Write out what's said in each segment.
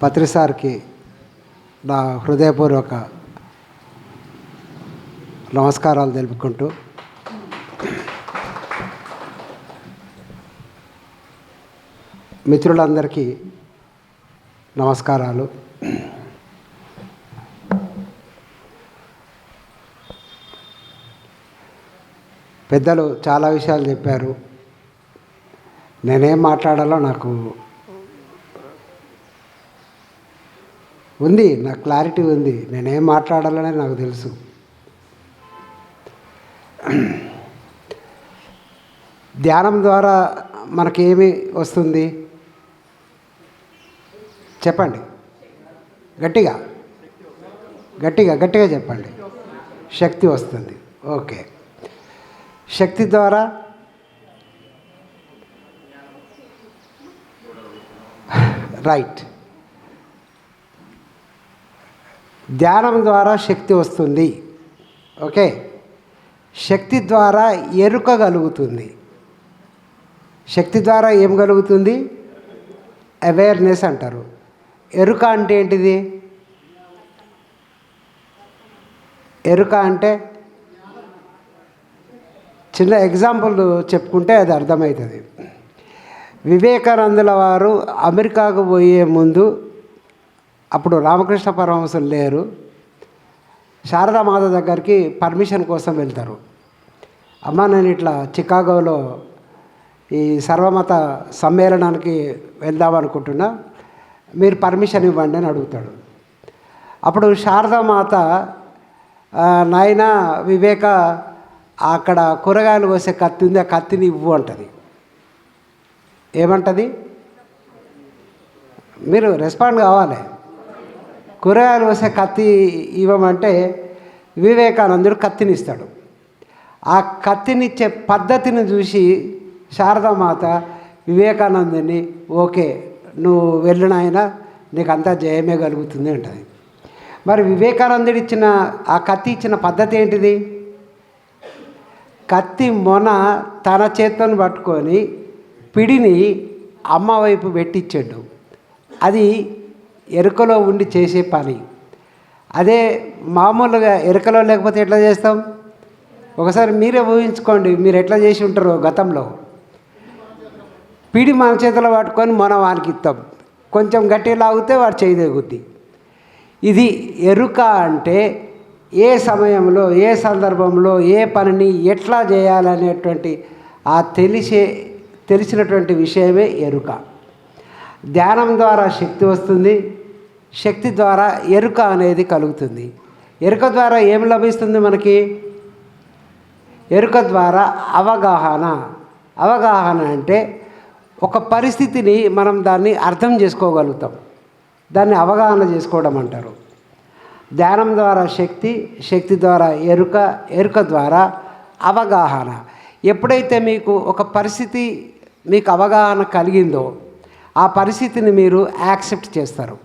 పత్రి సార్కి నా హృదయపూర్వక నమస్కారాలు తెలుపుకుంటూ మిత్రులందరికీ నమస్కారాలు. పెద్దలు చాలా విషయాలు చెప్పారు. నేనేం మాట్లాడాలో నాకు ఉంది, నాకు క్లారిటీ ఉంది. నేనేం మాట్లాడాలనే నాకు తెలుసు. ధ్యానం ద్వారా మనకేమి వస్తుంది చెప్పండి, గట్టిగా గట్టిగా గట్టిగా చెప్పండి. శక్తి వస్తుంది. ఓకే, శక్తి ద్వారా రైట్, ధ్యానం ద్వారా శక్తి వస్తుంది. ఓకే, శక్తి ద్వారా ఎరుక కలుగుతుంది. శక్తి ద్వారా ఏం కలుగుతుంది? అవేర్నెస్ అంటారు. ఎరుక అంటే ఏంటిది? ఎరుక అంటే చిన్న ఎగ్జాంపుల్ చెప్పుకుంటే అది అర్థమవుతుంది. వివేకానందుల వారు అమెరికాకు పోయే ముందు, అప్పుడు రామకృష్ణ పరమహంసలు లేరు, శారదామాత దగ్గరికి పర్మిషన్ కోసం వెళ్తారు. అమ్మ, నేను ఇట్లా చికాగోలో ఈ సర్వమత సమ్మేళనానికి వెళ్దామనుకుంటున్నా, మీరు పర్మిషన్ ఇవ్వండి అని అడుగుతాడు. అప్పుడు శారదామాత, నాయన వివేక, అక్కడ కూరగాయలు కోసే కత్తి ఉంది, ఆ కత్తిని ఇవ్వు అంటది. ఏమంటది? మీరు రెస్పాండ్ కావాలి. కూరగాయలు కోసే కత్తి ఇవ్వమంటే వివేకానందుడు కత్తిని ఇస్తాడు. ఆ కత్తినిచ్చే పద్ధతిని చూసి శారదామాత వివేకానందుని, ఓకే నువ్వు వెళ్ళినాయన, నీకు అంతా జయమే కలుగుతుంది అంటది. మరి వివేకానందుడు ఇచ్చిన ఆ కత్తి ఇచ్చిన పద్ధతి ఏంటిది? కత్తి మొన తన చేతిని పట్టుకొని పిడిని అమ్మ వైపు పెట్టించాడు. అది ఎరుకలో ఉండి చేసే పని. అదే మామూలుగా ఎరుకలో లేకపోతే ఎట్లా చేస్తాం? ఒకసారి మీరే ఊహించుకోండి, మీరు ఎట్లా చేసి ఉంటారో గతంలో. పిడి మన చేతిలో పట్టుకొని మనం వానికి ఇస్తాం, కొంచెం గట్టిగా లాగితే వాడు చేయి తెగుద్ది. ఇది ఎరుక అంటే ఏ సమయంలో, ఏ సందర్భంలో, ఏ పనిని ఎట్లా చేయాలనేటువంటి ఆ తెలిసినటువంటి విషయమే ఎరుక. ధ్యానం ద్వారా శక్తి వస్తుంది. శక్తి ద్వారా ఎరుక అనేది కలుగుతుంది. ఎరుక ద్వారా ఏం లభిస్తుంది మనకి? ఎరుక ద్వారా అవగాహన. అవగాహన అంటే ఒక పరిస్థితిని మనం దాన్ని అర్థం చేసుకోగలుగుతాం. దాన్ని అవగాహన చేసుకోవడం అంటారు. ధ్యానం ద్వారా శక్తి, శక్తి ద్వారా ఎరుక, ఎరుక ద్వారా అవగాహన. ఎప్పుడైతే మీకు ఒక పరిస్థితి మీకు అవగాహన కలిగిందో ఆ పరిస్థితిని మీరు యాక్సెప్ట్ చేస్తారు,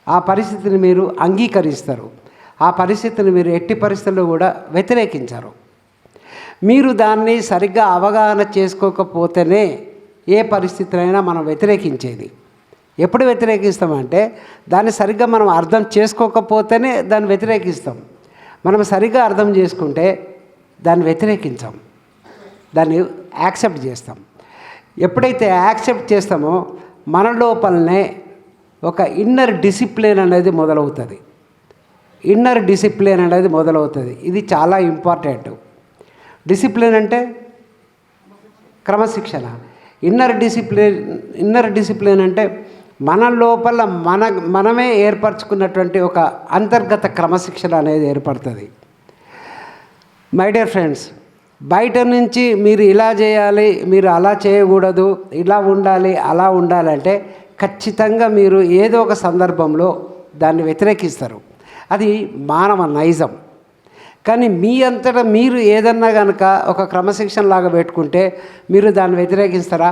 ఆ పరిస్థితిని మీరు అంగీకరిస్తారు, ఆ పరిస్థితిని మీరు ఎట్టి పరిస్థితుల్లో కూడా వ్యతిరేకించరు. మీరు దాన్ని సరిగ్గా అవగాహన చేసుకోకపోతేనే ఏ పరిస్థితినైనా మనం వ్యతిరేకించేది. ఎప్పుడు వ్యతిరేకిస్తామంటే దాన్ని సరిగ్గా మనం అర్థం చేసుకోకపోతేనే దాన్ని వ్యతిరేకిస్తాం. మనం సరిగ్గా అర్థం చేసుకుంటే దాన్ని వ్యతిరేకించాం, దాన్ని యాక్సెప్ట్ చేస్తాం. ఎప్పుడైతే యాక్సెప్ట్ చేస్తామో మన లోపలనే ఒక ఇన్నర్ డిసిప్లిన్ అనేది మొదలవుతుంది. ఇన్నర్ డిసిప్లిన్ అనేది మొదలవుతుంది. ఇది చాలా ఇంపార్టెంట్. డిసిప్లిన్ అంటే క్రమశిక్షణ. ఇన్నర్ డిసిప్లిన్ అంటే మన లోపల మనమే ఏర్పరచుకున్నటువంటి ఒక అంతర్గత క్రమశిక్షణ అనేది ఏర్పడుతుంది. మై డియర్ ఫ్రెండ్స్, బయట నుంచి మీరు ఇలా చేయాలి, మీరు అలా చేయకూడదు, ఇలా ఉండాలి, అలా ఉండాలంటే ఖచ్చితంగా మీరు ఏదో ఒక సందర్భంలో దాన్ని వ్యతిరేకిస్తారు. అది మానవ నైజం. కానీ మీ అంతటా మీరు ఏదన్నా కనుక ఒక క్రమశిక్షణ లాగా పెట్టుకుంటే మీరు దాన్ని వ్యతిరేకిస్తారా?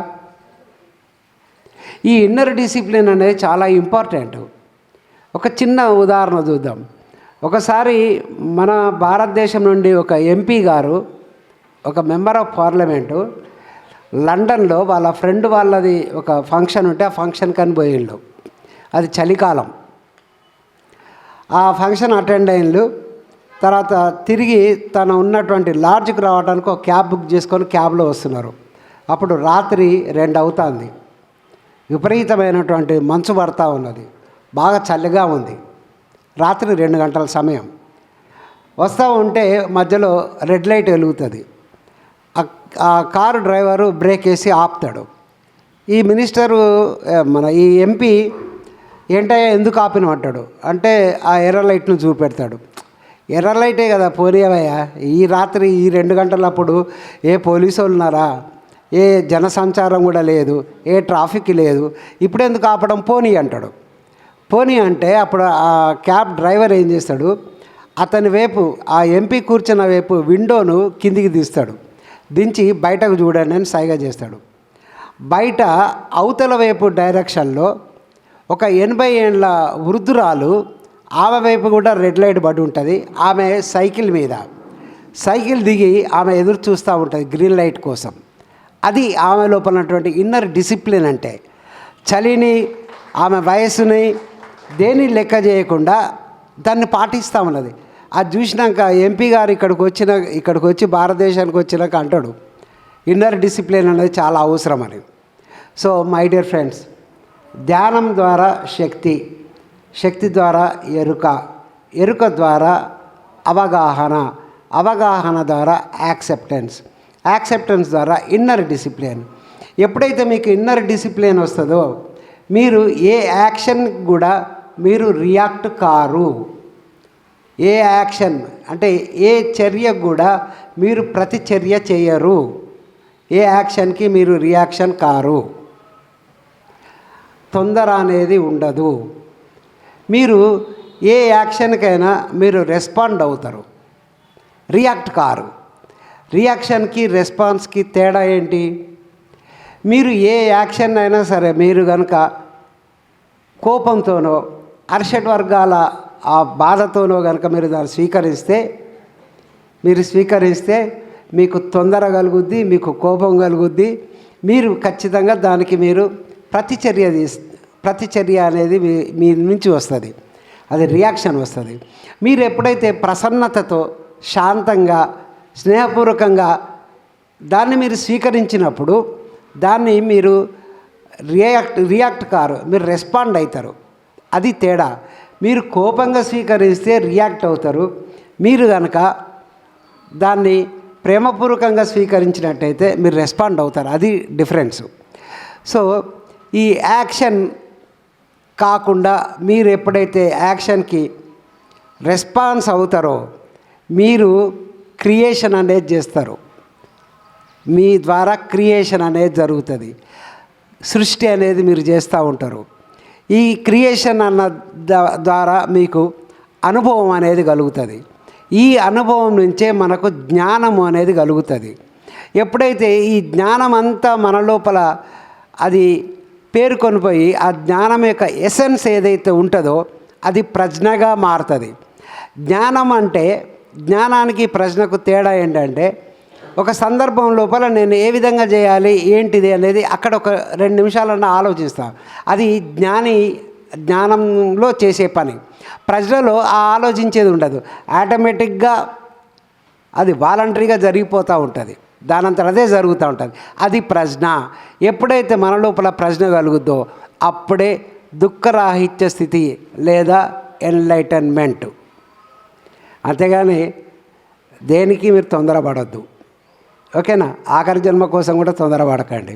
ఈ ఇన్నర్ డిసిప్లిన్ అనేది చాలా ఇంపార్టెంట్. ఒక చిన్న ఉదాహరణ చూద్దాం. ఒకసారి మన భారతదేశం నుండి ఒక ఎంపీ గారు, ఒక మెంబర్ ఆఫ్ పార్లమెంటు లండన్లో వాళ్ళ ఫ్రెండ్ వాళ్ళది ఒక ఫంక్షన్ ఉంటే ఆ ఫంక్షన్కి అని పోయిండు. అది చలికాలం. ఆ ఫంక్షన్ అటెండ్ అయినలు తర్వాత తిరిగి తను ఉన్నటువంటి లాడ్జ్కి రావడానికి ఒక క్యాబ్ బుక్ చేసుకొని క్యాబ్లో వస్తున్నారు. అప్పుడు రాత్రి 2 అవుతుంది. విపరీతమైనటువంటి మంచు పడతా ఉన్నది, బాగా చలిగా ఉంది. రాత్రి 2 గంటల సమయం. వస్తూ ఉంటే మధ్యలో రెడ్ లైట్ వెలుగుతుంది. ఆ కారు డ్రైవరు బ్రేక్ వేసి ఆపుతాడు. ఈ మినిస్టరు ఈ ఎంపీ ఏంటయ్యా ఎందుకు ఆపినమంటాడు. అంటే ఆ ఎర్ర లైట్ను చూపెడతాడు. ఎర్ర లైటే కదా పోనీవయ్యా, ఈ రాత్రి ఈ 2 గంటలప్పుడు ఏ పోలీసు వాళ్ళు ఉన్నారా, ఏ జనసంచారం కూడా లేదు, ఏ ట్రాఫిక్ లేదు, ఇప్పుడు ఎందుకు ఆపడం, పోనీ అంటాడు. పోనీ అంటే అప్పుడు ఆ క్యాబ్ డ్రైవర్ ఏం చేస్తాడు, అతని వైపు ఆ ఎంపీ కూర్చున్న వైపు విండోను కిందికి తీస్తాడు. దించి బయటకు చూడండి అని సైగ చేస్తాడు. బయట అవతల వైపు డైరెక్షన్లో ఒక 80 ఏళ్ళ వృద్ధురాలు, ఆమె వైపు కూడా రెడ్ లైట్ పడి ఉంటుంది. ఆమె సైకిల్ దిగి ఆమె ఎదురు చూస్తూ ఉంటుంది గ్రీన్ లైట్ కోసం. అది ఆమె లోపల ఉన్నటువంటి ఇన్నర్ డిసిప్లిన్. అంటే చలిని, ఆమె వయస్సుని దేని లెక్క చేయకుండా దాన్ని పాటిస్తూ ఉన్నది. అది చూసినాక ఎంపీ గారు ఇక్కడికి వచ్చి భారతదేశానికి వచ్చినాక అంటాడు, ఇన్నర్ డిసిప్లిన్ అనేది చాలా అవసరం అని. సో మై డియర్ ఫ్రెండ్స్, ధ్యానం ద్వారా శక్తి ద్వారా ఎరుక ద్వారా అవగాహన ద్వారా యాక్సెప్టెన్స్ ద్వారా ఇన్నర్ డిసిప్లిన్. ఎప్పుడైతే మీకు ఇన్నర్ డిసిప్లిన్ వస్తుందో మీరు ఏ యాక్షన్ కూడా మీరు రియాక్ట్ కారు. ఏ యాక్షన్ అంటే ఏ చర్యకు కూడా మీరు ప్రతిచర్య చేయరు. ఏ యాక్షన్కి మీరు రియాక్షన్ కారు. తొందర అనేది ఉండదు. మీరు ఏ యాక్షన్కైనా మీరు రెస్పాండ్ అవుతారు, రియాక్ట్ కారు. రియాక్షన్కి రెస్పాన్స్కి తేడా ఏంటి? మీరు ఏ యాక్షన్ అయినా సరే మీరు కనుక కోపంతోనో అరిషడ్ వర్గాల ఆ బాధతోనో కనుక మీరు దాన్ని స్వీకరిస్తే మీకు తొందర కలుగుద్ది, మీకు కోపం కలుగుద్ది. మీరు ఖచ్చితంగా దానికి మీరు ప్రతిచర్య అనేది మీ నుంచి వస్తుంది, అది రియాక్షన్ వస్తుంది. మీరు ఎప్పుడైతే ప్రసన్నతతో శాంతంగా స్నేహపూర్వకంగా దాన్ని మీరు స్వీకరించినప్పుడు దాన్ని మీరు రియాక్ట్ కారు, మీరు రెస్పాండ్ అవుతారు. అది తేడా. మీరు కోపంగా స్వీకరిస్తే రియాక్ట్ అవుతారు. మీరు కనుక దాన్ని ప్రేమపూర్వకంగా స్వీకరించినట్టయితే మీరు రెస్పాండ్ అవుతారు. అది డిఫరెన్స్. సో ఈ యాక్షన్ కాకుండా మీరు ఎప్పుడైతే యాక్షన్కి రెస్పాన్స్ అవుతారో మీరు క్రియేషన్ అనేది చేస్తారు. మీ ద్వారా క్రియేషన్ అనేది జరుగుతుంది. సృష్టి అనేది మీరు చేస్తూ ఉంటారు. ఈ క్రియేషన్ అన్న ద్వారా మీకు అనుభవం అనేది కలుగుతుంది. ఈ అనుభవం నుంచే మనకు జ్ఞానము అనేది కలుగుతుంది. ఎప్పుడైతే ఈ జ్ఞానం అంతా మన లోపల అది పేరుకొనిపోయి ఆ జ్ఞానం యొక్క ఎసెన్స్ ఏదైతే ఉంటుందో అది ప్రజ్ఞగా మారుతుంది. జ్ఞానం అంటే జ్ఞానానికి ప్రశ్నకు తేడా ఏంటంటే ఒక సందర్భం లోపల నేను ఏ విధంగా చేయాలి ఏంటిది అనేది అక్కడ ఒక 2 నిమిషాలన్నా ఆలోచిస్తాను. అది జ్ఞానంలో చేసే పని. ప్రజలలో ఆ ఆలోచించేది ఉండదు. ఆటోమేటిక్గా అది వాలంటరీగా జరిగిపోతూ ఉంటుంది. దానంతట అదే జరుగుతూ ఉంటుంది. అది ప్రజ్ఞ. ఎప్పుడైతే మన లోపల ప్రజ్ఞ కలుగుద్దో అప్పుడే దుఃఖరాహిత్య స్థితి లేదా ఎన్లైటన్మెంట్. అంతేగాని దేనికి మీరు తొందరపడద్దు. ఓకేనా? ఆఖరి జన్మ కోసం కూడా తొందరపడకండి.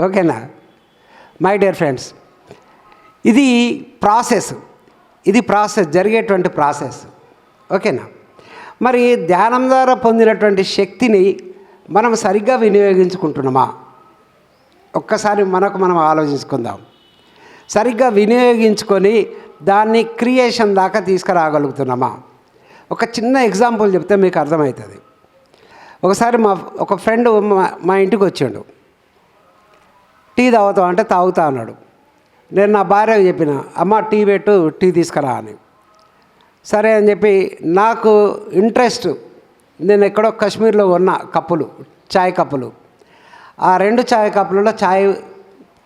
ఓకేనా? మై డియర్ ఫ్రెండ్స్, ఇది ప్రాసెస్ జరిగేటువంటి ప్రాసెస్. ఓకేనా? మరి ధ్యానం ద్వారా పొందినటువంటి శక్తిని మనం సరిగ్గా వినియోగించుకుంటున్నామా? ఒక్కసారి మనం ఆలోచించుకుందాం. సరిగ్గా వినియోగించుకొని దాన్ని క్రియేషన్ దాకా తీసుకురాగలుగుతున్నామా? ఒక చిన్న ఎగ్జాంపుల్ చెప్తే మీకు అర్థమవుతుంది. ఒకసారి ఒక ఫ్రెండ్ మా ఇంటికి వచ్చాడు. టీ తాగుతావు అంటే తాగుతా అన్నాడు. నేను నా భార్యకు చెప్పిన, అమ్మ టీ పెట్టు, టీ తీసుకురా అని. సరే అని చెప్పి నాకు ఇంట్రెస్ట్, నేను ఎక్కడో కాశ్మీర్లో ఉన్న చాయ్ కప్పులు, ఆ 2 చాయ్ కప్పులలో చాయ్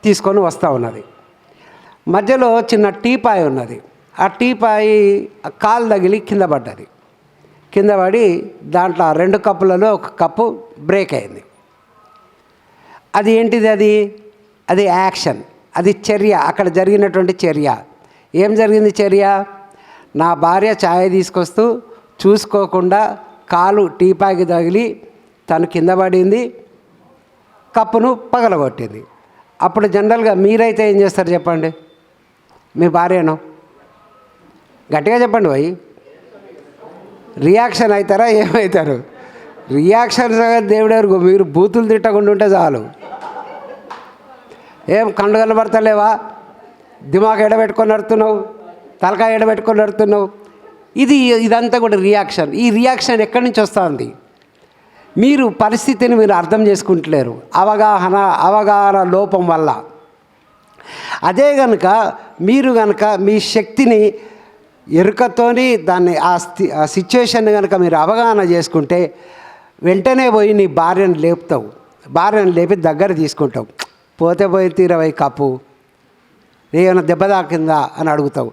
తీసుకొని వస్తూ ఉన్నది. మధ్యలో చిన్న టీపాయ్ ఉన్నది. ఆ టీపాయి కాలు తగిలి కింద పడ్డది. కింద పడి దాంట్లో 2 కప్పులలో ఒక కప్పు బ్రేక్ అయింది. అది ఏంటిది? అది యాక్షన్, అది చర్య. అక్కడ జరిగినటువంటి చర్య ఏం జరిగింది? చర్య, నా భార్య ఛాయ్ తీసుకొస్తూ చూసుకోకుండా కాలు టీపాయికి తగిలి తను కింద పడింది, కప్పును పగలగొట్టింది. అప్పుడు జనరల్గా మీరైతే ఏం చేస్తారు చెప్పండి? మీ భార్యను గట్టిగా చెప్పండి భయ్, రియాక్షన్ అవుతారా? ఏమవుతారు? రియాక్షన్ దేవుడెరుగు. మీరు బూతులు తిట్టకుండా ఉంటే చాలు. ఏం కండు కనబడతలేవా? దిమాగ్ ఎడబెట్టుకొని నడుతున్నావు, తలకాయ ఎడబెట్టుకొని నడుతున్నావు. ఇదంతా కూడా రియాక్షన్. ఈ రియాక్షన్ ఎక్కడి నుంచి వస్తుంది? మీరు పరిస్థితిని మీరు అర్థం చేసుకుంటలేరు, అవగాహన లోపం వల్ల. అదే కనుక మీరు కనుక మీ శక్తిని ఎరుకతోని దాన్ని ఆ సిచ్యువేషన్ కనుక మీరు అవగాహన చేసుకుంటే వెంటనే పోయి నీ భార్యను లేపుతావు. భార్యను లేపి దగ్గర తీసుకుంటావు. పోతే పోయి తీరవై కప్పు ఏమైనా దెబ్బ తాకిందా అని అడుగుతావు.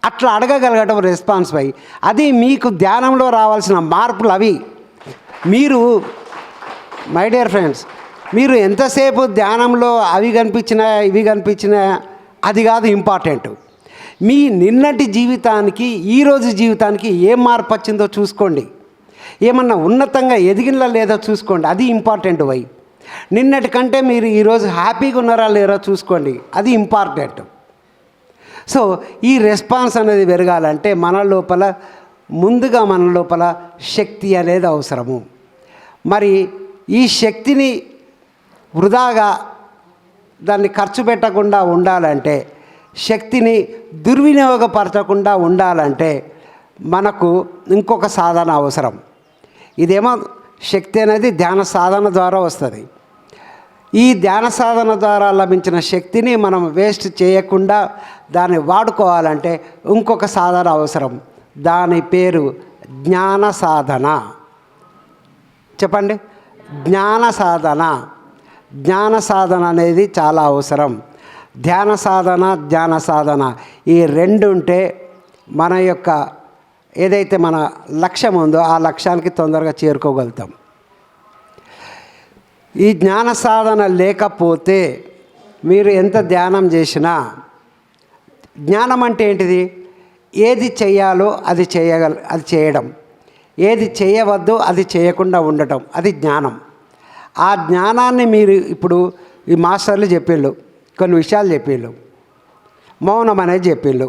అట్లా అడగగలగటం రెస్పాన్స్ అయ్యి అది మీకు ధ్యానంలో రావాల్సిన మార్పులు అవి. మీరు మై డియర్ ఫ్రెండ్స్, మీరు ఎంతసేపు ధ్యానంలో అవి కనిపించినా ఇవి కనిపించినా అది కాదు ఇంపార్టెంట్. మీ నిన్నటి జీవితానికి ఈరోజు జీవితానికి ఏం మార్పు వచ్చిందో చూసుకోండి. ఏమన్నా ఉన్నతంగా ఎదిగినలా లేదో చూసుకోండి, అది ఇంపార్టెంట్. వై నిన్నటి కంటే మీరు ఈరోజు హ్యాపీగా ఉన్నారా లేరో చూసుకోండి, అది ఇంపార్టెంట్. సో ఈ రెస్పాన్స్ అనేది పెరగాలంటే ముందుగా మన లోపల శక్తి అనేది అవసరము. మరి ఈ శక్తిని వృధాగా దాన్ని ఖర్చు పెట్టకుండా ఉండాలంటే, శక్తిని దుర్వినియోగపరచకుండా ఉండాలంటే మనకు ఇంకొక సాధన అవసరం. ఇదేమో శక్తి అనేది ధ్యాన సాధన ద్వారా వస్తుంది. ఈ ధ్యాన సాధన ద్వారా లభించిన శక్తిని మనం వేస్ట్ చేయకుండా దాన్ని వాడుకోవాలంటే ఇంకొక సాధన అవసరం. దాని పేరు జ్ఞాన సాధన. చెప్పండి, జ్ఞాన సాధన. జ్ఞాన సాధన అనేది చాలా అవసరం. ధ్యాన సాధన ఈ రెండు ఉంటే మన యొక్క ఏదైతే మన లక్ష్యం ఉందో ఆ లక్ష్యానికి తొందరగా చేరుకోగలుగుతాం. ఈ జ్ఞాన సాధన లేకపోతే మీరు ఎంత ధ్యానం చేసినా, జ్ఞానం అంటే ఏంటిది? ఏది చేయాలో అది చేయడం, ఏది చేయవద్దో అది చేయకుండా ఉండటం, అది జ్ఞానం. ఆ జ్ఞానాన్ని మీరు ఇప్పుడు ఈ మాస్టర్లు చెప్పిళ్ళు, కొన్ని విషయాలు చెప్పిళ్ళు, మౌనం అనేది చెప్పిళ్ళు.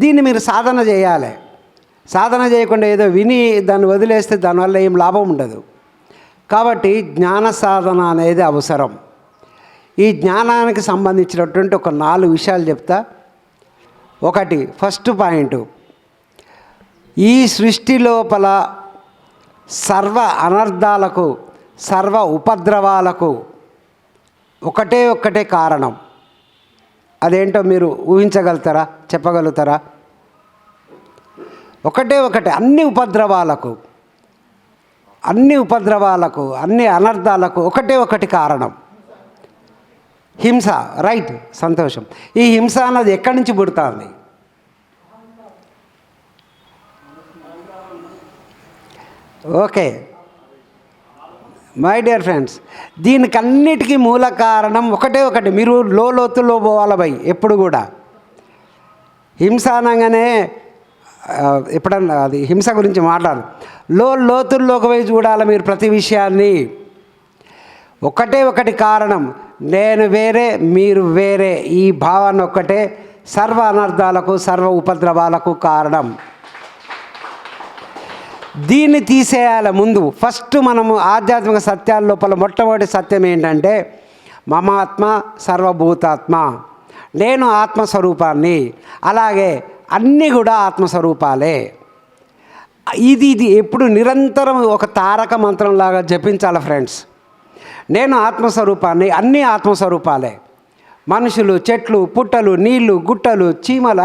దీన్ని మీరు సాధన చేయాలి. సాధన చేయకుండా ఏదో విని దాన్ని వదిలేస్తే దానివల్ల ఏం లాభం ఉండదు. కాబట్టి జ్ఞాన సాధన అనేది అవసరం. ఈ జ్ఞానానికి సంబంధించినటువంటి ఒక 4 విషయాలు చెప్తా. ఒకటి, ఫస్ట్ పాయింట్, ఈ సృష్టి లోపల సర్వ అనర్థాలకు, సర్వ ఉపద్రవాలకు ఒకటే కారణం. అదేంటో మీరు ఊహించగలుగుతారా? చెప్పగలుగుతారా? ఒకటే అన్ని ఉపద్రవాలకు, అన్ని అనర్థాలకు ఒకటి కారణం, హింస. రైట్, సంతోషం. ఈ హింస అన్నది ఎక్కడి నుంచి పుడుతుంది? ఓకే మై డియర్ ఫ్రెండ్స్, దీనికన్నిటికీ మూల కారణం ఒకటి. మీరు లోతుల్లో పోవాలి భయ్. ఎప్పుడు కూడా హింస అనగానే ఎప్పుడన్నా అది హింస గురించి మాట్లాడు, లోతుల్లోకి పోయి చూడాలి మీరు ప్రతి విషయాన్ని. ఒకటి కారణం, నేను వేరే మీరు వేరే, ఈ భావన ఒక్కటే సర్వ అనర్థాలకు, సర్వ ఉపద్రవాలకు కారణం. దీన్ని తీసేయాలి ముందు. ఫస్ట్ మనము ఆధ్యాత్మిక సత్యాల లోపల మొట్టమొదటి సత్యం ఏంటంటే, మమాత్మ సర్వభూతాత్మ, నేను ఆత్మస్వరూపాన్ని, అలాగే అన్నీ కూడా ఆత్మస్వరూపాలే. ఇది ఎప్పుడు నిరంతరం ఒక తారక మంత్రంలాగా జపించాలి ఫ్రెండ్స్. నేను ఆత్మస్వరూపాన్ని, అన్నీ ఆత్మస్వరూపాలే. మనుషులు, చెట్లు, పుట్టలు, నీళ్లు, గుట్టలు, చీమలు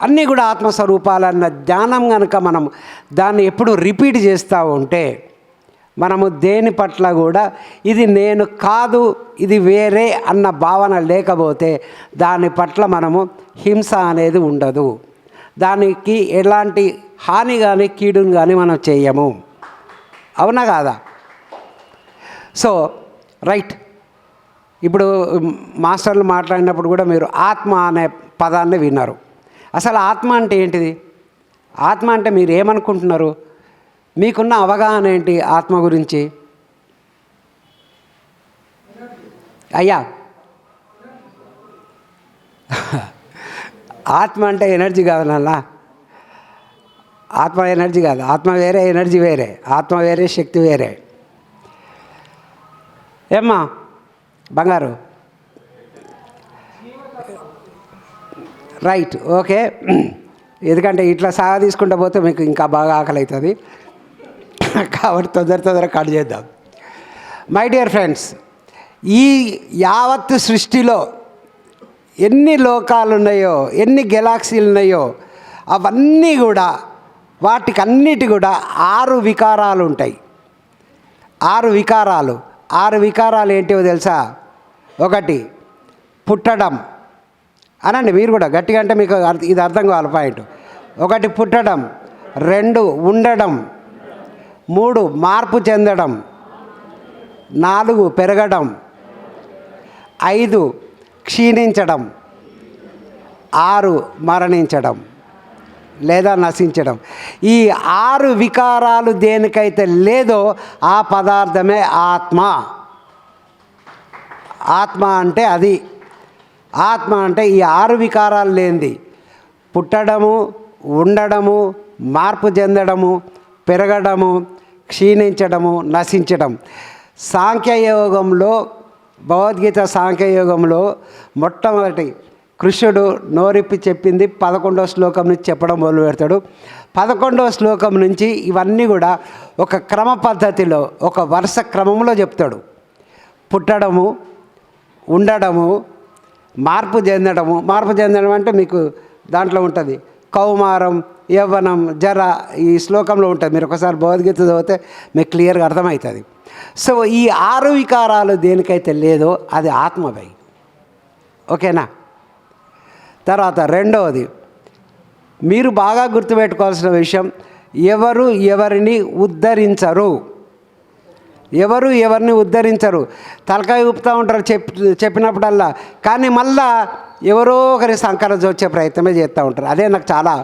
అన్నీ కూడా ఆత్మస్వరూపాలన్న ధ్యానం కనుక మనం దాన్ని ఎప్పుడు రిపీట్ చేస్తూ ఉంటే మనము దేని పట్ల కూడా ఇది నేను కాదు, ఇది వేరే అన్న భావన లేకపోతే దాని పట్ల మనము హింస అనేది ఉండదు. దానికి ఎలాంటి హాని కానీ కీడుని కానీ మనం చేయము. అవునా కాదా? So right. ఇప్పుడు మాస్టర్లు మాట్లాడినప్పుడు కూడా మీరు ఆత్మ అనే పదాన్ని విన్నారు. అసలు ఆత్మ అంటే ఏంటిది? ఆత్మ అంటే మీరు ఏమనుకుంటున్నారు? మీకున్న అవగాహన ఏంటి ఆత్మ గురించి? అయ్యా, ఆత్మ అంటే ఎనర్జీ కాదు నాన్న. ఆత్మ ఎనర్జీ కాదు. ఆత్మ వేరే, ఎనర్జీ వేరే. ఆత్మ వేరే, శక్తి వేరే. ఏమ్మా బంగారు? Right, okay. ఎందుకంటే ఇట్లా సాగా తీసుకుంటూ పోతే మీకు ఇంకా బాగా ఆకలి అవుతుంది కాబట్టి తొందర కట్ చేద్దాం. మై డియర్ ఫ్రెండ్స్, ఈ యావత్ సృష్టిలో ఎన్ని లోకాలు ఉన్నాయో, ఎన్ని గెలాక్సీలు ఉన్నాయో అవన్నీ కూడా, వాటికన్నిటి కూడా 6 వికారాలు ఉంటాయి. 6 వికారాలు. 6 వికారాలు ఏంటివో తెలుసా? 1 పుట్టడం. అనండి మీరు కూడా గట్టిగా, అంటే మీకు ఇది అర్థం కావాలి పాయింట్. 1 పుట్టడం, 2 ఉండడం, 3 మార్పు చెందడం, 4 పెరగడం, 5 క్షీణించడం, 6 మరణించడం లేదా నశించడం. ఈ 6 వికారాలు దేనికైతే లేదో ఆ పదార్థమే ఆత్మ. ఆత్మ అంటే అది. ఆత్మ అంటే ఈ 6 వికారాలు లేనిది. పుట్టడము, ఉండడము, మార్పు చెందడము, పెరగడము, క్షీణించడము, నశించడం. సాంఖ్యయోగంలో, భగవద్గీత సాంఖ్యయోగంలో మొట్టమొదటి కృష్ణుడు నోరిప్పి చెప్పింది 11వ శ్లోకం నుంచి చెప్పడం మొదలు పెడతాడు. 11వ శ్లోకం నుంచి ఇవన్నీ కూడా ఒక క్రమ పద్ధతిలో, ఒక వరుస క్రమంలో చెప్తాడు. పుట్టడము, ఉండడము, మార్పు చెందడము. మార్పు చెందడం అంటే మీకు దాంట్లో ఉంటుంది కౌమారం, యవ్వనం, జర. ఈ శ్లోకంలో ఉంటుంది. మీరు ఒకసారి భగవద్గీత చదివితే మీకు క్లియర్గా అర్థమవుతుంది. సో ఈ 6 వికారాలు దేనికైతే లేదో అది ఆత్మపై. ఓకేనా? తర్వాత రెండవది, మీరు బాగా గుర్తుపెట్టుకోవాల్సిన విషయం, ఎవరు ఎవరిని ఉద్ధరించరు. ఎవరు ఎవరిని ఉద్ధరించరు. తలకాయ ఊపుతూ ఉంటారు చెప్పినప్పుడల్లా, కానీ మళ్ళా ఎవరో ఒకరి సంకర వచ్చే ప్రయత్నమే చేస్తూ ఉంటారు. అదే నాకు చాలా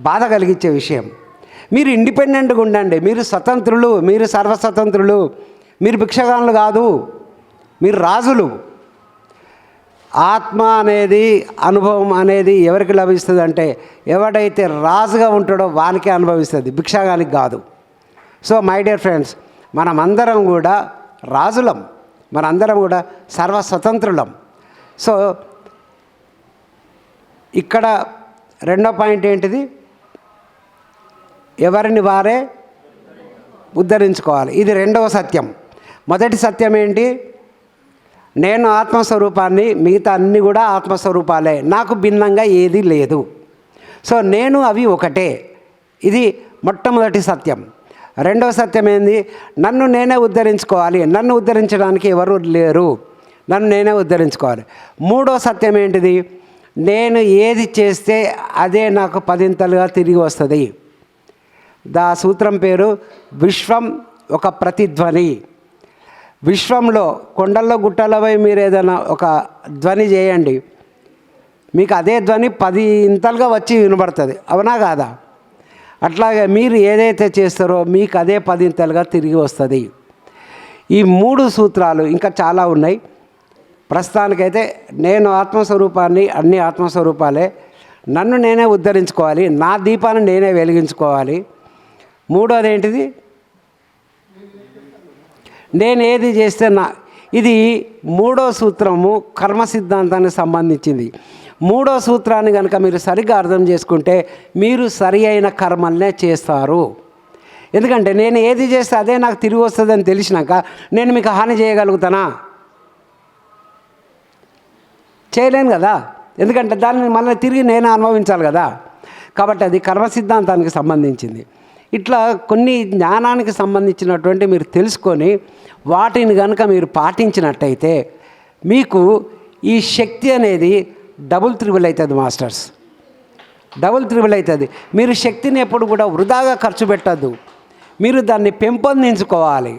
బాధ కలిగించే విషయం. మీరు ఇండిపెండెంట్గా ఉండండి. మీరు స్వతంత్రులు, మీరు సర్వస్వతంత్రులు. మీరు భిక్షగానులు కాదు, మీరు రాజులు. ఆత్మ అనేది, అనుభవం అనేది ఎవరికి లభిస్తుంది అంటే ఎవడైతే రాజుగా ఉంటాడో వానికే అనుభవిస్తుంది, భిక్షగానికి కాదు. సో మై డియర్ ఫ్రెండ్స్, మనమందరం కూడా రాజులం, మనందరం కూడా సర్వస్వతంత్రులం. సో ఇక్కడ రెండో పాయింట్ ఏంటిది? ఎవరిని వారే ఉద్ధరించుకోవాలి. ఇది రెండవ సత్యం. మొదటి సత్యం ఏంటి? నేను ఆత్మస్వరూపాన్ని, మిగతా అన్నీ కూడా ఆత్మస్వరూపాలే, నాకు భిన్నంగా ఏది లేదు. సో నేను అవి ఒకటే. ఇది మొట్టమొదటి సత్యం. రెండవ సత్యం ఏంది? నన్ను నేనే ఉద్ధరించుకోవాలి. నన్ను ఉద్ధరించడానికి ఎవరు లేరు, నన్ను నేనే ఉద్ధరించుకోవాలి. మూడో సత్యం ఏంటిది? నేను ఏది చేస్తే అదే నాకు 10ంతలుగా తిరిగి వస్తుంది. దా సూత్రం పేరు విశ్వం ఒక ప్రతిధ్వని. విశ్వంలో కొండల్లో గుట్టలపై మీరు ఏదైనా ఒక ధ్వని చేయండి, మీకు అదే ధ్వని 10ంతలుగా వచ్చి వినబడుతుంది. అవునా కాదా? అట్లాగే మీరు ఏదైతే చేస్తారో మీకు అదే 10ంతలుగా తిరిగి వస్తుంది. ఈ 3 సూత్రాలు ఇంకా చాలా ఉన్నాయి. ప్రస్తుతానికైతే నేను ఆత్మస్వరూపాన్ని, అన్ని ఆత్మస్వరూపాలే, నన్ను నేనే ఉద్ధరించుకోవాలి, నా దీపాన్ని నేనే వెలిగించుకోవాలి. మూడోది ఏంటిది? నేను ఏది చేస్తే ఇది 3వ సూత్రము కర్మ సిద్ధాంతానికి సంబంధించింది. 3వ సూత్రాన్ని కనుక మీరు సరిగ్గా అర్థం చేసుకుంటే మీరు సరి అయిన కర్మల్నే చేస్తారు. ఎందుకంటే నేను ఏది చేస్తే అదే నాకు తిరిగి వస్తుందని తెలిసినాక నేను మీకు హాని చేయగలుగుతానా? చేయలేను కదా. ఎందుకంటే దాన్ని మళ్ళీ తిరిగి నేను అనుభవించాలి కదా. కాబట్టి అది కర్మ సిద్ధాంతానికి సంబంధించింది. ఇట్లా కొన్ని జ్ఞానానికి సంబంధించినటువంటి మీరు తెలుసుకొని వాటిని కనుక మీరు పాటించినట్టయితే మీకు ఈ శక్తి అనేది డబుల్ త్రిబుల్ అవుతుంది మాస్టర్స్, డబుల్ త్రిబుల్ అవుతుంది. మీరు శక్తిని ఎప్పుడు కూడా వృధాగా ఖర్చు పెట్టద్దు, మీరు దాన్ని పెంపొందించుకోవాలి.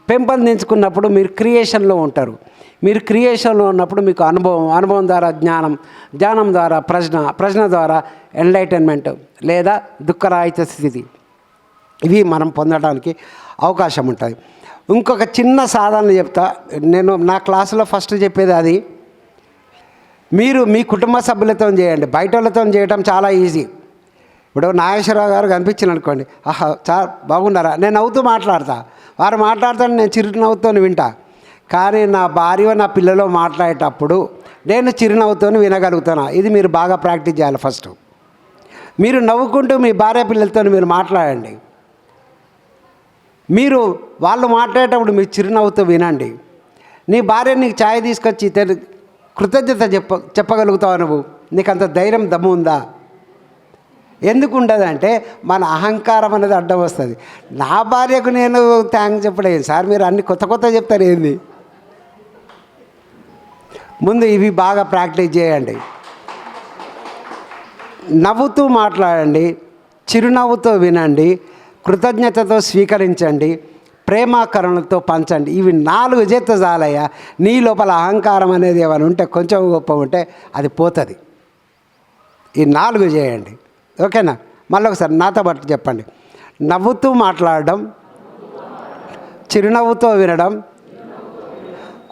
పెంపొందించుకున్నప్పుడు మీరు క్రియేషన్లో ఉంటారు. మీరు క్రియేషన్లో ఉన్నప్పుడు మీకు అనుభవం ద్వారా జ్ఞానం ద్వారా ప్రజ్ఞ ద్వారా ఎన్లైటన్మెంట్ లేదా దుఃఖరాహిత స్థితి, ఇవి మనం పొందడానికి అవకాశం ఉంటుంది. ఇంకొక చిన్న సాధన చెప్తా నేను, నా క్లాసులో ఫస్ట్ చెప్పేది అది. మీరు మీ కుటుంబ సభ్యులతో చేయండి, బయట వాళ్ళతో చేయటం చాలా ఈజీ. ఇప్పుడు నాగేశ్వరరావు గారు కనిపించిన అనుకోండి, ఆహా చాలా బాగున్నారా, నేను నవ్వుతూ మాట్లాడతా, వారు మాట్లాడుతాను, నేను చిరునవ్వుతో వింటా. కానీ నా భార్య నా పిల్లలు మాట్లాడేటప్పుడు నేను చిరునవ్వుతో వినగలుగుతాను. ఇది మీరు బాగా ప్రాక్టీస్ చేయాలి. ఫస్ట్ మీరు నవ్వుకుంటూ మీ భార్య పిల్లలతో మీరు మాట్లాడండి. మీరు వాళ్ళు మాట్లాడేటప్పుడు మీరు చిరునవ్వుతో వినండి. నీ భార్య నీకు ఛాయ్ తీసుకొచ్చి కృతజ్ఞత చెప్పగలుగుతావు నువ్వు? నీకు అంత ధైర్యం దమ్ము ఉందా? ఎందుకు ఉండదంటే మన అహంకారం అనేది అడ్డం వస్తుంది. నా భార్యకు నేను థ్యాంక్స్ చెప్పలేదు సార్, మీరు అన్ని కొత్త చెప్తారు ఏంది? ముందు ఇవి బాగా ప్రాక్టీస్ చేయండి. నవ్వుతూ మాట్లాడండి, చిరునవ్వుతో వినండి, కృతజ్ఞతతో స్వీకరించండి, ప్రేమాకరణతో పంచండి. ఇవి 4 చేత చాలయ్యా. నీ లోపల అహంకారం అనేది ఏమైనా ఉంటే, కొంచెం గొప్ప ఉంటే అది పోతుంది. ఈ 4 చేయండి, ఓకేనా? మళ్ళీ ఒకసారి నాతో పాటు చెప్పండి. నవ్వుతూ మాట్లాడడం, చిరునవ్వుతో వినడం,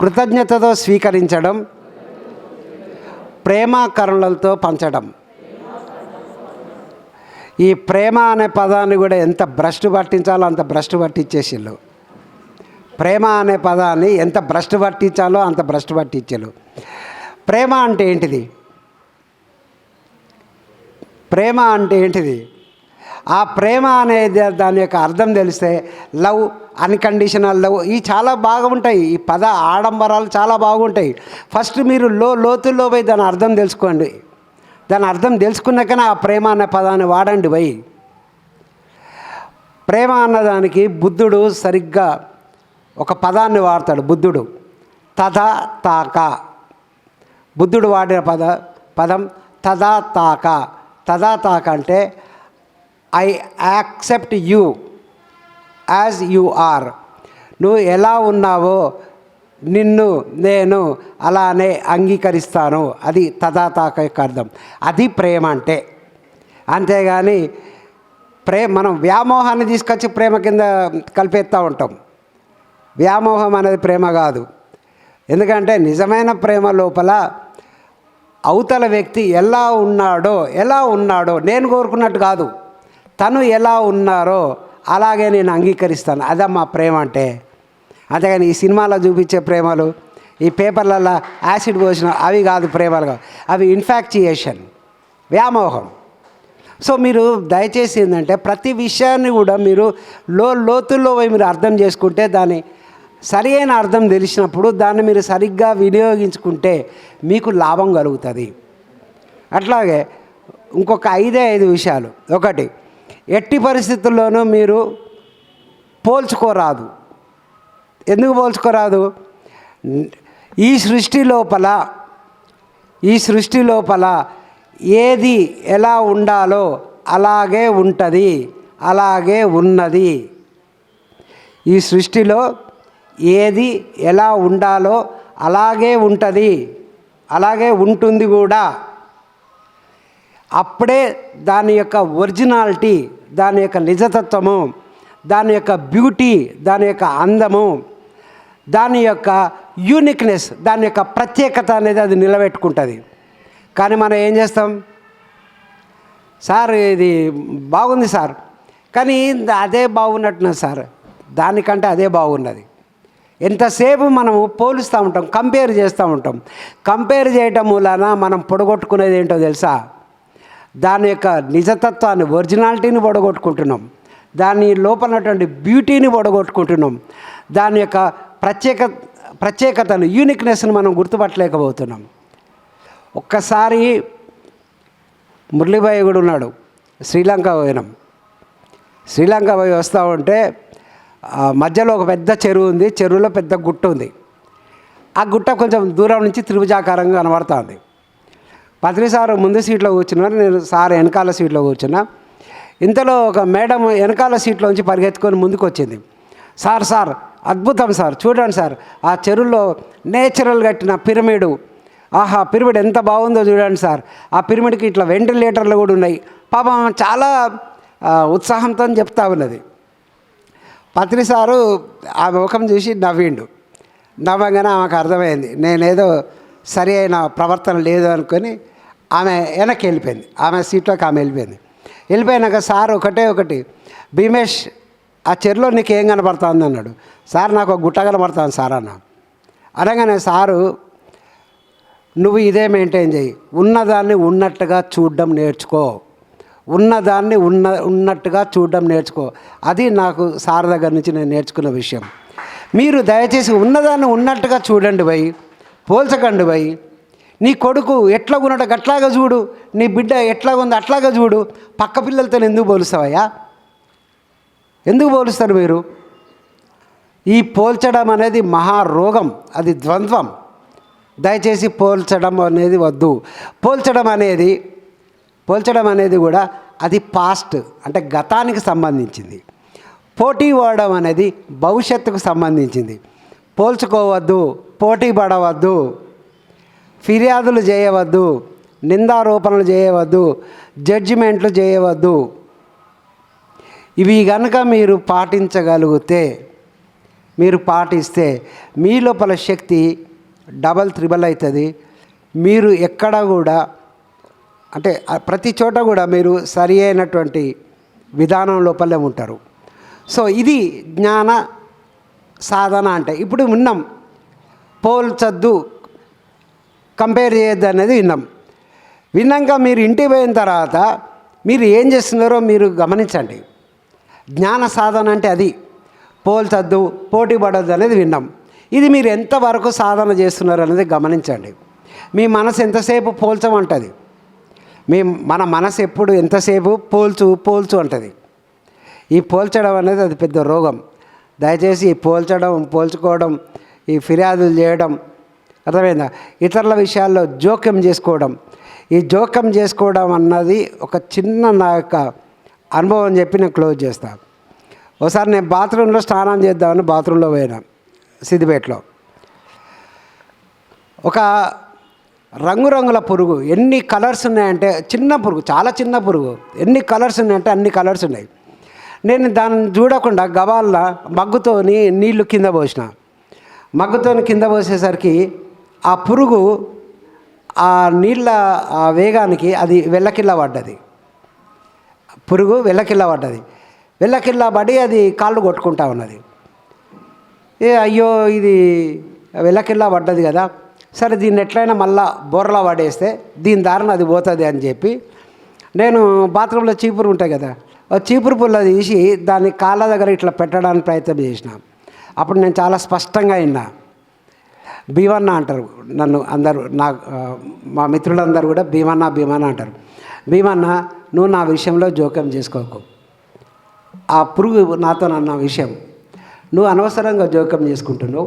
కృతజ్ఞతతో స్వీకరించడం, ప్రేమాకరణలతో పంచడం. ఈ ప్రేమ అనే పదాన్ని కూడా ఎంత భ్రష్టు పట్టించాలో అంత భ్రష్టు పట్టించేసిళ్ళు. ప్రేమ అనే పదాన్ని ఎంత భ్రష్టు పట్టించాలో అంత భ్రష్టు పట్టించారు. ప్రేమ అంటే ఏంటిది? ప్రేమ అంటే ఏంటిది? ఆ ప్రేమ అనేది దాని యొక్క అర్థం తెలిస్తే లవ్, అన్కండిషనల్ లవ్, ఇవి చాలా బాగుంటాయి. ఈ పద ఆడంబరాలు చాలా బాగుంటాయి. ఫస్ట్ మీరు లోతుల్లో పోయి దాని అర్థం తెలుసుకోండి. దాని అర్థం తెలుసుకున్నాకనే ఆ ప్రేమ అనే పదాన్ని వాడండి. పోయి ప్రేమ అన్నదానికి బుద్ధుడు సరిగ్గా ఒక పదాన్ని వాడతాడు. బుద్ధుడు తథా తాక, బుద్ధుడు వాడిన పదం తథా తాక. తథా తాక అంటే I accept you as you are. నువ్వు ఎలా ఉన్నావో నిన్ను నేను అలానే అంగీకరిస్తాను. అది తథాతాక యొక్క అర్థం. అది ప్రేమ అంటే. అంతేగాని మనం వ్యామోహాన్ని తీసుకొచ్చి ప్రేమ కింద కలిపేస్తూ ఉంటాం. వ్యామోహం అనేది ప్రేమ కాదు. ఎందుకంటే నిజమైన ప్రేమ లోపల అవతల వ్యక్తి ఎలా ఉన్నాడో నేను కోరుకున్నట్టు కాదు, తను ఎలా ఉన్నారో అలాగే నేను అంగీకరిస్తాను. అదమ్మా ప్రేమ అంటే. అంతేగాని ఈ సినిమాలో చూపించే ప్రేమలు, ఈ పేపర్లలో యాసిడ్ పోసిన అవి కాదు ప్రేమలుగా. అవి ఇన్ఫాక్చుయేషన్, వ్యామోహం. సో మీరు దయచేసి ఏంటంటే ప్రతి విషయాన్ని కూడా మీరు లోతుల్లో పోయి మీరు అర్థం చేసుకుంటే, దాని సరి అయిన అర్థం తెలిసినప్పుడు దాన్ని మీరు సరిగ్గా వినియోగించుకుంటే మీకు లాభం కలుగుతుంది. అట్లాగే ఇంకొక 5 విషయాలు. ఒకటి, ఎట్టి పరిస్థితుల్లోనూ మీరు పోల్చుకోరాదు. ఎందుకు పోల్చుకోరాదు? ఈ సృష్టి లోపల ఏది ఎలా ఉండాలో అలాగే ఉంటుంది, అలాగే ఉన్నది. ఈ సృష్టిలో ఏది ఎలా ఉండాలో అలాగే ఉంటుంది, అలాగే ఉంటుంది కూడా. అప్పుడే దాని యొక్క ఒరిజినాలిటీ, దాని యొక్క నిజతత్వము, దాని యొక్క బ్యూటీ, దాని యొక్క అందము, దాని యొక్క యూనిక్నెస్, దాని యొక్క ప్రత్యేకత అనేది అది నిలబెట్టుకుంటుంది. కానీ మనం ఏం చేస్తాం? సార్ ఇది బాగుంది సార్, కానీ అదే బాగున్నట్టున్నది సార్, దానికంటే అదే బాగున్నది. ఎంతసేపు మనము పోలుస్తూ ఉంటాం, కంపేర్ చేస్తూ ఉంటాం. కంపేర్ చేయటం మూలాన మనం పొడగొట్టుకునేది ఏంటో తెలుసా? దాని యొక్క నిజతత్వాన్ని, ఒరిజినాలిటీని పొడగొట్టుకుంటున్నాం. దాని లోపలటువంటి బ్యూటీని పొడగొట్టుకుంటున్నాం. దాని యొక్క ప్రత్యేకతను, యూనిక్నెస్ను మనం గుర్తుపట్టలేకపోతున్నాం. ఒక్కసారి మురళీబాయి కూడా ఉన్నాడు, శ్రీలంక పోయినాం. శ్రీలంక పోయి వస్తూ ఉంటే మధ్యలో ఒక పెద్ద చెరువు ఉంది, చెరువులో పెద్ద గుట్ట ఉంది. ఆ గుట్ట కొంచెం దూరం నుంచి త్రిభుజాకారంగా కనబడుతుంది. పత్రి సారు ముందు సీట్లో కూర్చున్నారు, నేను సార్ వెనకాల సీట్లో కూర్చున్నా. ఇంతలో ఒక మేడం వెనకాల సీట్లోంచి పరిగెత్తుకొని ముందుకు వచ్చింది. సార్ సార్ అద్భుతం సార్, చూడండి సార్, ఆ చెరువులో నేచురల్ కట్టిన పిరమిడ్, ఆహా పిరమిడ్ ఎంత బాగుందో చూడండి సార్, ఆ పిరమిడ్కి ఇట్లా వెంటిలేటర్లు కూడా ఉన్నాయి. పాపం చాలా ఉత్సాహంతో చెప్తా ఉన్నది. పత్రి సారు ఆమె ముఖం చూసి నవ్విండు. నవ్వగానే ఆమెకు అర్థమైంది నేనేదో సరి అయిన ప్రవర్తన లేదు అనుకొని ఆమె వెనక్కి వెళ్ళిపోయింది. ఆమె సీట్లోకి ఆమె వెళ్ళిపోయినాక సార్ ఒకటి, భీమేష్ ఆ చెరువులో నీకు ఏం కనబడుతుంది అన్నాడు. సార్ నాకు ఒక గుట్ట కనబడుతుంది సార్ అన్న. అనగానే సారు నువ్వు ఇదే మెయింటైన్ చేయి, ఉన్నదాన్ని ఉన్నట్టుగా చూడడం నేర్చుకో, ఉన్నదాన్ని ఉన్నట్టుగా చూడడం నేర్చుకో. అది నాకు సార్ దగ్గర నుంచి నేను నేర్చుకున్న విషయం. మీరు దయచేసి ఉన్నదాన్ని ఉన్నట్టుగా చూడండి భయ్, పోల్చకండి భయ్. నీ కొడుకు ఎట్లా ఉన్నాడో అట్లాగా చూడు, నీ బిడ్డ ఎట్లాగా ఉందో అట్లాగా చూడు. పక్క పిల్లలతో ఎందుకు పోలుస్తావయ్యా? ఎందుకు పోలుస్తారు మీరు? ఈ పోల్చడం అనేది మహారోగం, అది ద్వంద్వం. దయచేసి పోల్చడం అనేది వద్దు. పోల్చడం అనేది కూడా అది పాస్ట్, అంటే గతానికి సంబంధించింది. పోటీ పడడం అనేది భవిష్యత్తుకు సంబంధించింది. పోల్చుకోవద్దు, పోటీ పడవద్దు, ఫిర్యాదులు చేయవద్దు, నిందారోపణలు చేయవద్దు, జడ్జిమెంట్లు చేయవద్దు. ఇవి కనుక మీరు పాటిస్తే మీ లోపల శక్తి డబల్ త్రిబల్ అవుతుంది. మీరు ఎక్కడ కూడా అంటే ప్రతి చోట కూడా మీరు సరి అయినటువంటి విధానం లోపలే ఉంటారు. సో ఇది జ్ఞాన సాధన అంటే. ఇప్పుడు విన్నాం, పోల్చొద్దు, కంపేర్ చేయొద్దు అనేది విన్నాక మీరు ఇంటికి పోయిన తర్వాత మీరు ఏం చేస్తున్నారో మీరు గమనించండి. జ్ఞాన సాధన అంటే అది. పోల్చొద్దు, పోటీ పడొద్దు అనేది విన్నాం. ఇది మీరు ఎంతవరకు సాధన చేస్తున్నారు అనేది గమనించండి. మీ మనసు ఎంతసేపు పోల్చమంటుంది. మన మనసు ఎప్పుడు ఎంతసేపు పోల్చు అంటుంది. ఈ పోల్చడం అనేది అది పెద్ద రోగం. దయచేసి ఈ పోల్చుకోవడం, ఈ ఫిర్యాదులు చేయడం, అర్థమైందా? ఇతరుల విషయాల్లో జోక్యం చేసుకోవడం అన్నది ఒక చిన్న నా యొక్క అనుభవం చెప్పి నేను క్లోజ్ చేస్తాను. ఒకసారి నేను బాత్రూంలో స్నానం చేద్దామని బాత్రూంలో పోయినా, సిద్దిపేటలో. ఒక రంగురంగుల పురుగు, ఎన్ని కలర్స్ ఉన్నాయంటే, చిన్న పురుగు, చాలా చిన్న పురుగు, ఎన్ని కలర్స్ ఉన్నాయంటే అన్ని కలర్స్ ఉన్నాయి. నేను దాన్ని చూడకుండా గబాల్న మగ్గుతోని నీళ్లు కింద పోసేసరికి ఆ పురుగు ఆ నీళ్ళ ఆ వేగానికి అది వెల్లకిల్ల పడి అది కాళ్ళు కొట్టుకుంటా ఉన్నది. అయ్యో ఇది వెల్లకిల్లా పడ్డది కదా, సరే దీన్ని ఎట్లయినా మళ్ళా బోర్లా పడేస్తే దీని దారిన అది పోతుంది అని చెప్పి నేను బాత్రూంలో చీపురు ఉంటాయి కదా, చీపురు పుల్ల తీసి దాన్ని కాళ్ళ దగ్గర ఇట్లా పెట్టడానికి ప్రయత్నం చేసిన. అప్పుడు నేను చాలా స్పష్టంగా విన్నా. భీమన్న అంటారు నన్ను అందరూ, మా మిత్రులందరూ కూడా భీమన్న అంటారు. భీమన్న, నువ్వు నా విషయంలో జోక్యం చేసుకోకు. ఆ పురుగు నాతో అన్న విషయం నువ్వు అనవసరంగా జోక్యం చేసుకుంటున్నావు.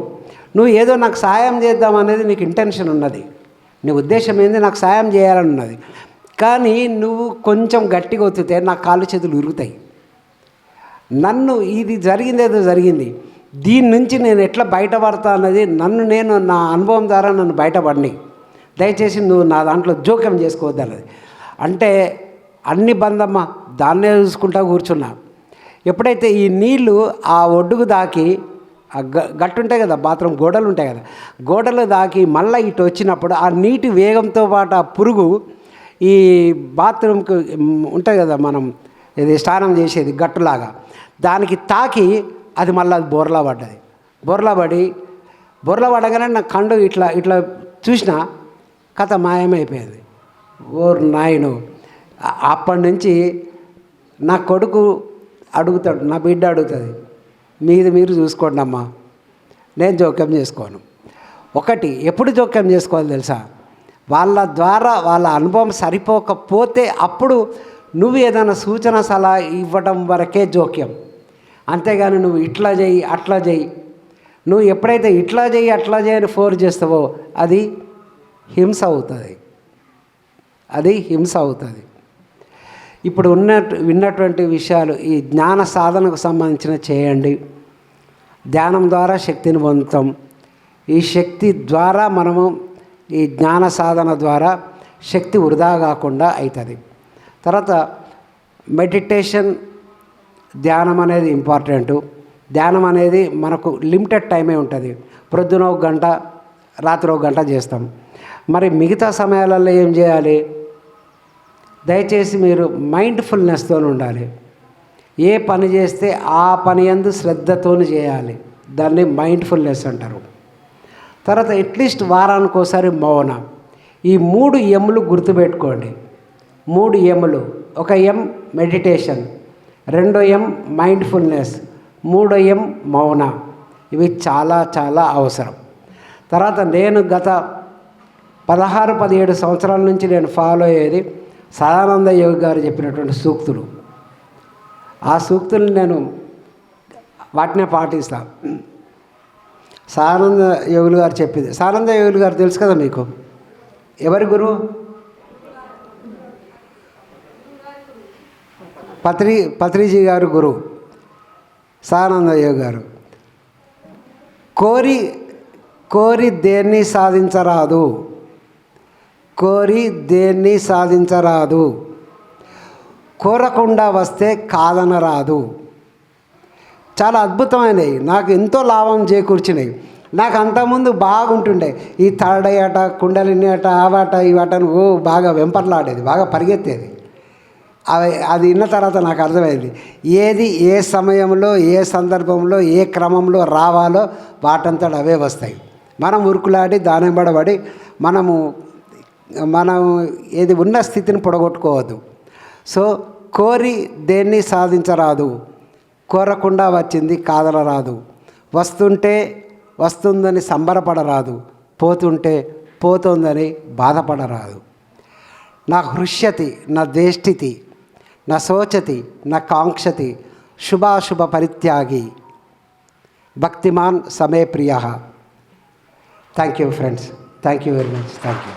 నువ్వు ఏదో నాకు సాయం చేద్దామనేది నీకు ఇంటెన్షన్ ఉన్నది, నీ ఉద్దేశం ఏంది, నాకు సాయం చేయాలని ఉన్నది. కానీ నువ్వు కొంచెం గట్టిగా ఒత్తితే నా కాళ్ళు చేతులు ఉరుగుతాయి. నన్ను ఇది జరిగింది, దీని నుంచి నేను ఎట్లా బయటపడతా అన్నది నేను నా అనుభవం ద్వారా నన్ను బయటపడిని. దయచేసి నువ్వు నా దాంట్లో జోక్యం చేసుకోవద్దు అన్నది. అంటే అన్ని బంధమ్మ దాన్నే చూసుకుంటా కూర్చున్నా. ఎప్పుడైతే ఈ నీళ్లు ఆ ఒడ్డుకు దాకి గట్టు ఉంటాయి కదా, బాత్రూమ్ గోడలు ఉంటాయి కదా, గోడలు దాకి మళ్ళీ ఇటు వచ్చినప్పుడు ఆ నీటి వేగంతో పాటు ఆ పురుగు ఈ బాత్రూమ్కి ఉంటుంది కదా, మనం ఇది స్నానం చేసేది గట్టులాగా, దానికి తాకి అది మళ్ళీ అది బోర్లా పడగానే నా కండు ఇట్లా చూసిన కథ మాయమైపోయింది. ఓర్ నాయను. అప్పటి నుంచి నా కొడుకు అడుగుతాడు, నా బిడ్డ అడుగుతుంది, మీరు చూసుకోండి అమ్మా, నేను జోక్యం చేసుకోను. ఎప్పుడు జోక్యం చేసుకోవాలి తెలుసా? వాళ్ళ ద్వారా వాళ్ళ అనుభవం సరిపోకపోతే అప్పుడు నువ్వు ఏదైనా సూచన సలహా ఇవ్వడం వరకే జోక్యం. అంతేగాని నువ్వు ఇట్లా చేయి అట్లా చేయి, నువ్వు ఎప్పుడైతే ఇట్లా చేయి అట్లా చేయని ఫోర్స్ చేస్తావో అది హింస అవుతుంది, అది హింస అవుతుంది. ఇప్పుడు విన్నటువంటి విషయాలు ఈ జ్ఞాన సాధనకు సంబంధించిన చేయండి. ధ్యానం ద్వారా శక్తిని పొందుతాం. ఈ శక్తి ద్వారా మనము ఈ జ్ఞాన సాధన ద్వారా శక్తి వృధా కాకుండా అవుతుంది. తర్వాత మెడిటేషన్, ధ్యానం అనేది ఇంపార్టెంటు. ధ్యానం అనేది మనకు లిమిటెడ్ టైమే ఉంటుంది. ప్రొద్దున 1 గంట, రాత్రి 1 గంట చేస్తాం. మరి మిగతా సమయాలలో ఏం చేయాలి? దయచేసి మీరు మైండ్ఫుల్నెస్తో ఉండాలి. ఏ పని చేస్తే ఆ పని యందు శ్రద్ధతో చేయాలి. దాన్ని మైండ్ఫుల్నెస్ అంటారు. తర్వాత అట్లీస్ట్ వారానికి ఒకసారి మౌనం. ఈ 3 ఎమ్లు గుర్తుపెట్టుకోండి. 3 ఎమ్లు. 1 ఎం మెడిటేషన్, 2 ఎం మైండ్ఫుల్నెస్, 3 ఎం మౌన. ఇవి చాలా చాలా అవసరం. తర్వాత నేను గత 16-17 సంవత్సరాల నుంచి నేను ఫాలో అయ్యేది సదానంద యోగి గారు చెప్పినటువంటి సూక్తులు. ఆ సూక్తులు నేను వాటినే పాటిస్తాను. సదానంద యోగులు గారు చెప్పింది. సదానంద యోగులు గారు తెలుసు కదా మీకు? ఎవరి గురువు? పత్రిజీ గారు గురువు. సదానంద యోగి గారు కోరి దేన్ని సాధించరాదు, కోరి దేన్ని సాధించరాదు, కోరకుండా వస్తే కాదనరాదు. చాలా అద్భుతమైనవి, నాకు ఎంతో లాభం చేకూర్చినాయి. నాకు అంతకుముందు బాగుంటుండే ఈ థర్డ్ అట, కుండలిని అట, ఆవాట ఇవాటను బాగా వెంపర్లాడేది, బాగా పరిగెత్తేది. అది విన్న తర్వాత నాకు అర్థమైంది ఏది ఏ సమయంలో ఏ సందర్భంలో ఏ క్రమంలో రావాలో వాటంతట అవే వస్తాయి. మనం ఉరుకులాడి దానెంబడబడి మనం ఏది ఉన్న స్థితిని పొడగొట్టుకోవద్దు. సో కోరి దేన్ని సాధించరాదు, కోరకుండా వచ్చింది కాదనరాదు, వస్తుంటే వస్తుందని సంబరపడరాదు, పోతుంటే పోతుందని బాధపడరాదు. నా హృష్యతి నా దేష్టితి నా శోచతి నా కాంక్షతి శుభాశుభ పరిత్యాగి భక్తిమాన్ సమే ప్రియ. Thank you friends. Thank you very much. Thank you.